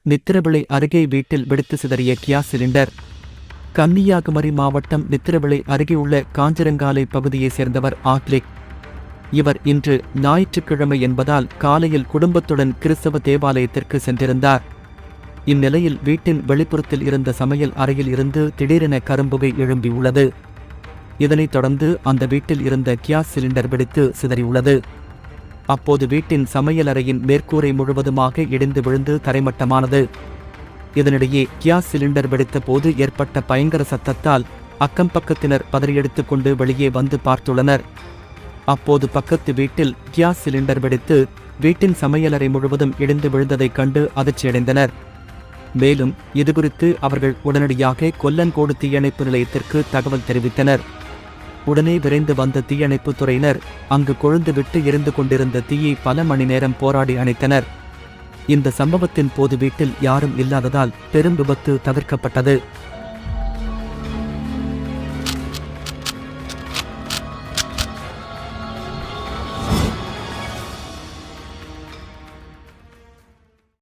நித்திரவிளை அருகே வீட்டில் வெடித்து சிதறிய கியாஸ் சிலிண்டர். கன்னியாகுமரி மாவட்டம் நித்திரவிளை அருகேயுள்ள காஞ்சிரங்காலை பகுதியைச் சேர்ந்தவர் ஆத்லிக். இவர் இன்று ஞாயிற்றுக்கிழமை என்பதால் காலையில் குடும்பத்துடன் கிறிஸ்தவ தேவாலயத்திற்கு சென்றிருந்தார். இந்நிலையில் வீட்டின் வெளிப்புறத்தில் இருந்த சமையல் அறையில் இருந்து திடீரென கரும்புகை எழும்பியுள்ளது. இதனைத் தொடர்ந்து அந்த வீட்டில் இருந்த கியாஸ் சிலிண்டர் வெடித்து சிதறியுள்ளது. அப்போது வீட்டின் சமையலறையின் மேற்கூரை முழுவதுமாக இடிந்து விழுந்து தரைமட்டமானது. இதனிடையே கியாஸ் சிலிண்டர் வெடித்த போது ஏற்பட்ட பயங்கர சத்தத்தால் அக்கம்பக்கத்தினர் பதறியடித்துக் கொண்டு வெளியே வந்து பார்த்துள்ளனர். அப்போது பக்கத்து வீட்டில் கியாஸ் சிலிண்டர் வெடித்து வீட்டின் சமையலறை முழுவதும் இடிந்து விழுந்ததைக் கண்டு அதிர்ச்சியடைந்தனர். மேலும் இதுகுறித்து அவர்கள் உடனடியாக கொல்லங்கோடு தீயணைப்பு நிலையத்திற்கு தகவல் தெரிவித்தனர். உடனே விரைந்து வந்த தீயணைப்புத் துறையினர் அங்கு கொழுந்துவிட்டு எரிந்து கொண்டிருந்த தீயை பல மணி நேரம் போராடி அணைத்தனர். இந்த சம்பவத்தின் போது வீட்டில் யாரும் இல்லாததால் பெரும் விபத்து தவிர்க்கப்பட்டது.